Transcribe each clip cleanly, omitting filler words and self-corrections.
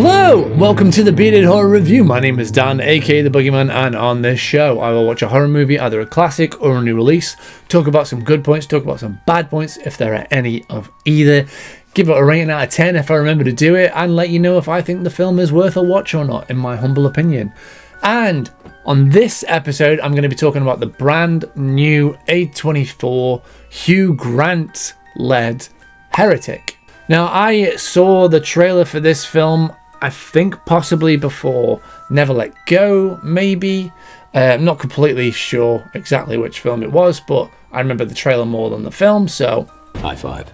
Hello, welcome to the Bearded Horror Review. My name is Dan, aka the Boogey Man, and on this show I will watch a horror movie, either a classic or a new release, talk about some good points, talk about some bad points if there are any of either, give it a rating out of 10 if I remember to do it, and let you know if I think the film is worth a watch or not, in my humble opinion. And on this episode I'm going to be talking about the brand new A24 Hugh Grant led Heretic. Now, I saw the trailer for this film, I think possibly before Never Let Go, maybe. I'm not completely sure exactly which film it was, but I remember the trailer more than the film, so high five.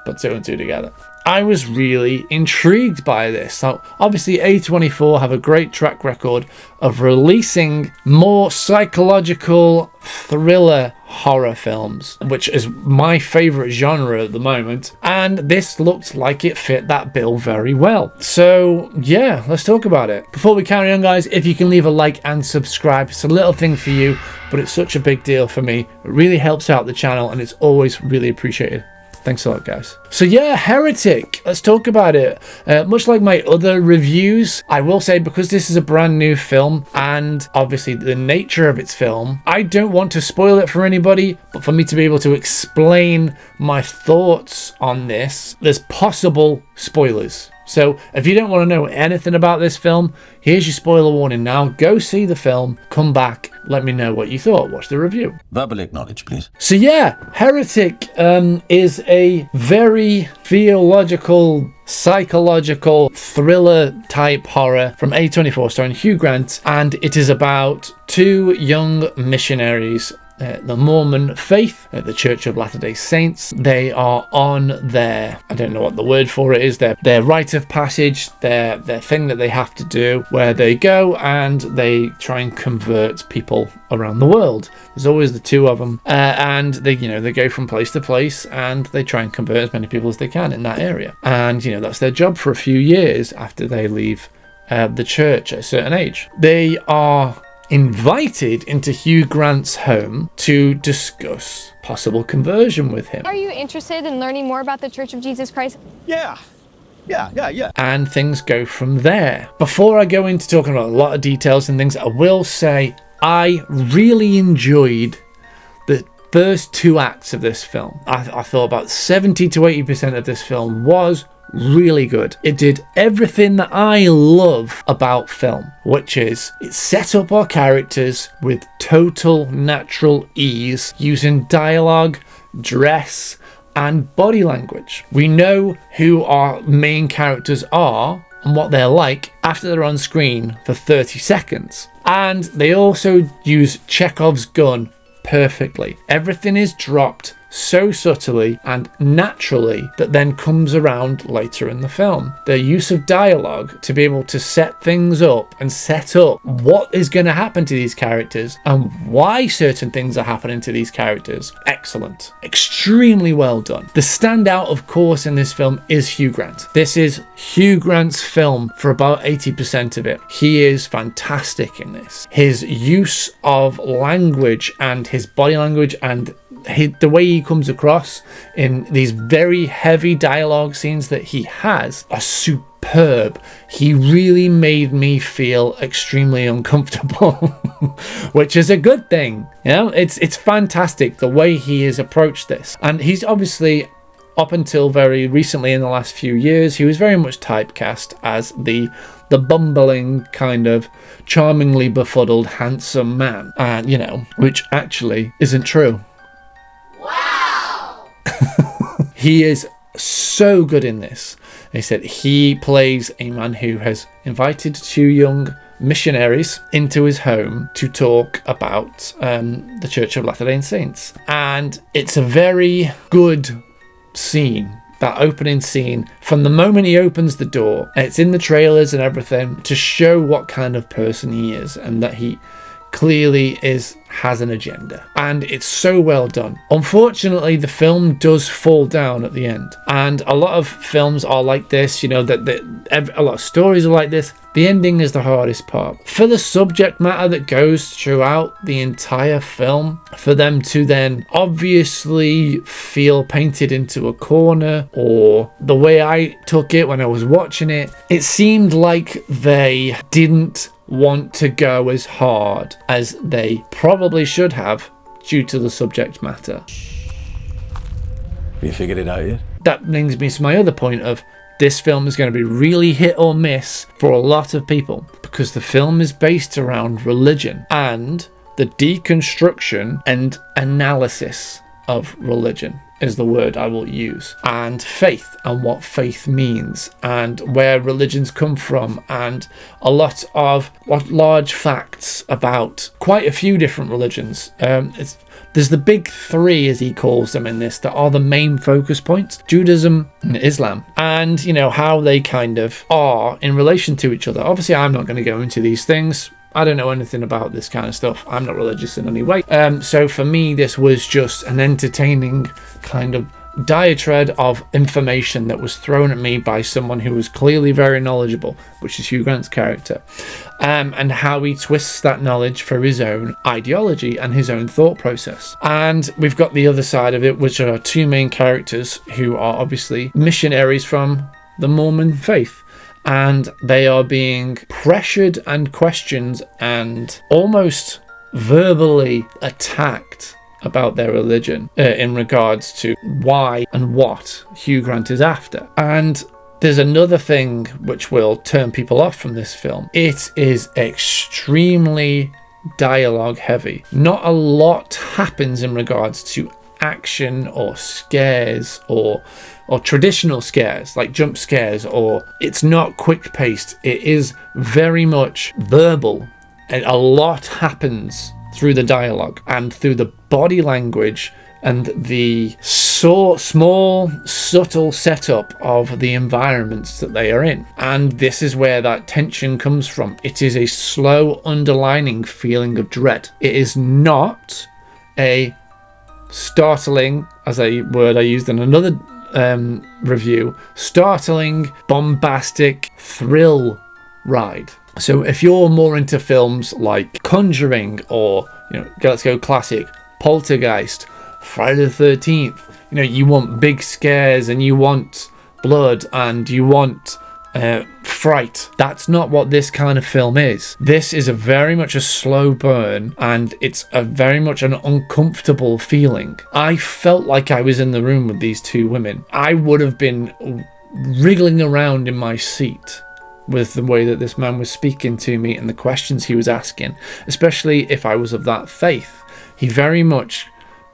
Put two and two together. I was really intrigued by this. So obviously A24 have a great track record of releasing more psychological thriller horror films, which is my favorite genre at the moment, and this looked like it fit that bill very well. So yeah, let's talk about it. Before we carry on, guys, if you can leave a like and subscribe, it's a little thing for you, but it's such a big deal for me. It really helps out the channel and it's always really appreciated. Thanks a lot, guys. So yeah, Heretic, let's talk about it. Much like my other reviews, I will say, because this is a brand new film and obviously the nature of its film, I don't want to spoil it for anybody, but for me to be able to explain my thoughts on this, there's possible spoilers. So if you don't want to know anything about this film, here's your spoiler warning now. Go see the film, come back, let me know what you thought. Watch the review. Verbally acknowledge, please. So yeah, Heretic is a very theological, psychological thriller type horror from A24 starring Hugh Grant, and it is about two young missionaries, the Mormon faith, the Church of Latter-day Saints. They are on their, I don't know what the word for it is, their rite of passage, their thing that they have to do, where they go and they try and convert people around the world. There's always the two of them, and they go from place to place and they try and convert as many people as they can in that area. And that's their job for a few years after they leave the church at a certain age. They are invited into Hugh Grant's home to discuss possible conversion with him. Are you interested in learning more about the Church of Jesus Christ? Yeah. And things go from there. Before I go into talking about a lot of details and things, I will say I really enjoyed the first two acts of this film. I thought about 70 to 80% of this film was really good. It did everything that I love about film, which is it set up our characters with total natural ease using dialogue, dress, and body language. We know who our main characters are and what they're like after they're on screen for 30 seconds. And they also use Chekhov's gun perfectly. Everything is dropped so subtly and naturally that then comes around later in the film. Their use of dialogue to be able to set things up and set up what is going to happen to these characters and why certain things are happening to these characters. Excellent. Extremely well done. The standout, of course, in this film is Hugh Grant. This is Hugh Grant's film for about 80% of it. He is fantastic in this. His use of language and his body language and the way he comes across in these very heavy dialogue scenes that he has are superb. He really made me feel extremely uncomfortable, which is a good thing. It's fantastic the way he has approached this. And he's obviously, up until very recently in the last few years, he was very much typecast as the bumbling, kind of charmingly befuddled, handsome man, and which actually isn't true. Wow! He is so good in this. They said he plays a man who has invited two young missionaries into his home to talk about the Church of Latter-day Saints. And it's a very good scene. That opening scene, from the moment he opens the door, it's in the trailers and everything to show what kind of person he is and that he clearly has an agenda, and it's so well done. Unfortunately, the film does fall down at the end, and a lot of films are like this, you know, a lot of stories are like this. The ending is the hardest part. For the subject matter that goes throughout the entire film, for them to then obviously feel painted into a corner, or the way I took it when I was watching it, it seemed like they didn't want to go as hard as they probably should have due to the subject matter. Have you figured it out yet? That brings me to my other point of this film is going to be really hit or miss for a lot of people, because the film is based around religion and the deconstruction and analysis of religion is the word I will use, and faith and what faith means and where religions come from, and a lot of large facts about quite a few different religions. There's the big three, as he calls them in this, that are the main focus points: Judaism and Islam, and you know how they kind of are in relation to each other. Obviously I'm not going to go into these things. I don't know anything about this kind of stuff. I'm not religious in any way. So for me, this was just an entertaining kind of diatribe of information that was thrown at me by someone who was clearly very knowledgeable, which is Hugh Grant's character, and how he twists that knowledge for his own ideology and his own thought process. And we've got the other side of it, which are two main characters who are obviously missionaries from the Mormon faith. And they are being pressured and questioned and almost verbally attacked about their religion in regards to why and what Hugh Grant is after. And there's another thing which will turn people off from this film. It is extremely dialogue heavy. Not a lot happens in regards to action or scares or traditional scares like jump scares, or it's not quick paced. It is very much verbal, and a lot happens through the dialogue and through the body language and the small subtle setup of the environments that they are in. And this is where that tension comes from. It is a slow underlining feeling of dread. It is not a startling, as a word I used in another review, startling, bombastic thrill ride. So if you're more into films like Conjuring, or let's go classic, Poltergeist, Friday the 13th, you want big scares and you want blood and you want fright. That's not what this kind of film is. This is very much a slow burn, and it's very much an uncomfortable feeling. I felt like I was in the room with these two women. I would have been wriggling around in my seat with the way that this man was speaking to me and the questions he was asking, especially if I was of that faith. He very much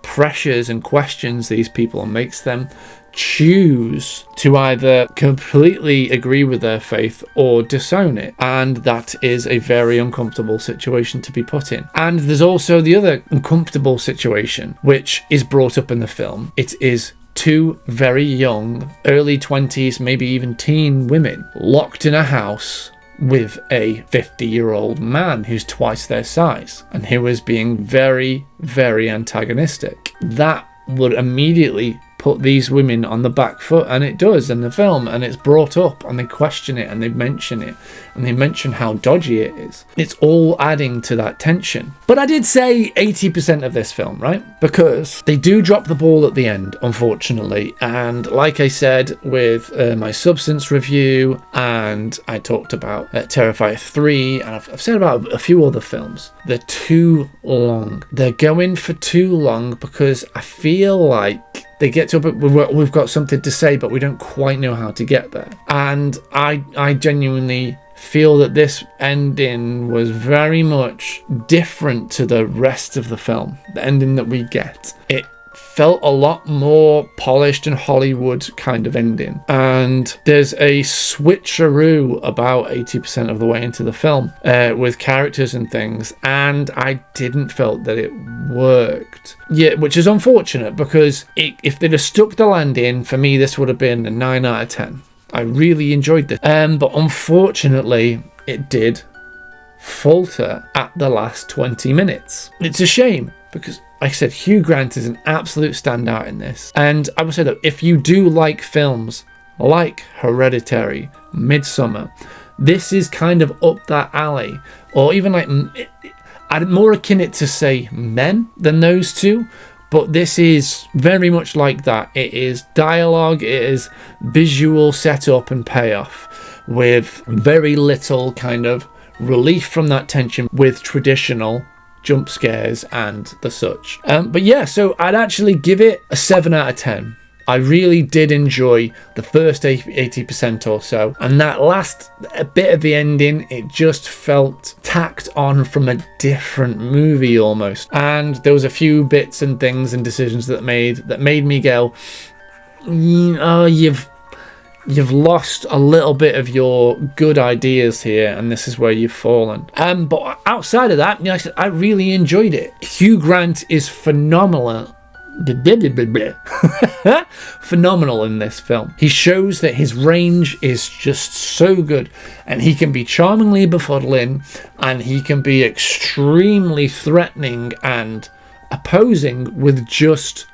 pressures and questions these people and makes them choose to either completely agree with their faith or disown it, and that is a very uncomfortable situation to be put in. And there's also the other uncomfortable situation which is brought up in the film. It is two very young, early 20s, maybe even teen women locked in a house with a 50-year-old man who's twice their size and who is being very, very antagonistic. That would immediately put these women on the back foot, and it does in the film, and it's brought up and they question it and they mention it and they mention how dodgy it is. It's all adding to that tension. But I did say 80% of this film, right? Because they do drop the ball at the end, unfortunately. And like I said with my Substance review, and I talked about Terrifier 3, and I've said about a few other films, they're too long. They're going for too long because I feel like they get to we've got something to say, but we don't quite know how to get there. And I genuinely feel that this ending was very much different to the rest of the film. The ending that we get, it felt a lot more polished and Hollywood kind of ending. And there's a switcheroo about 80% of the way into the film with characters and things, and I didn't felt that it worked. Yeah, which is unfortunate, because if they'd have stuck the landing, for me this would have been a 9 out of 10. I really enjoyed this. But unfortunately, it did falter at the last 20 minutes. It's a shame because, like I said, Hugh Grant is an absolute standout in this. And I would say that if you do like films like Hereditary, Midsommar, this is kind of up that alley. Or even like, I'd more akin it to say Men than those two. But this is very much like that. It is dialogue, it is visual setup and payoff with very little kind of relief from that tension with traditional jump scares and the such. But yeah, so I'd actually give it a 7 out of 10. I really did enjoy the first 80% or so, and that last bit of the ending, it just felt tacked on from a different movie almost. And there was a few bits and things and decisions that made me go, oh, you've lost a little bit of your good ideas here, and this is where you've fallen. But outside of that, like I said, I really enjoyed it. Hugh Grant is phenomenal. Phenomenal in this film. He shows that his range is just so good, and he can be charmingly befuddling, and he can be extremely threatening and opposing with just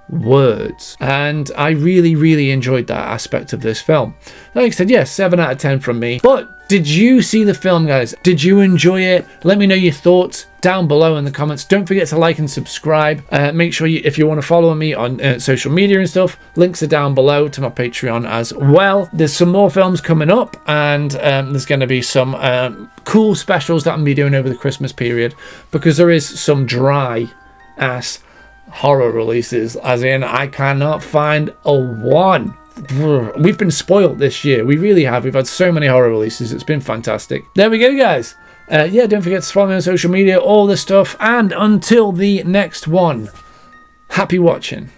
words. And I really enjoyed that aspect of this film. Like I said, yeah, 7 out of 10 from me. But did you see the film, guys? Did you enjoy it? Let me know your thoughts down below in the comments. Don't forget to like and subscribe. Make sure if you want to follow me on social media and stuff, links are down below to my Patreon as well. There's some more films coming up, and there's going to be some cool specials that I'm going to be doing over the Christmas period, because there is some dry ass horror releases, as in I cannot find a one. We've been spoiled this year. We really have. We've had so many horror releases. It's been fantastic. There we go, guys. Yeah, don't forget to follow me on social media, all this stuff. And until the next one, happy watching.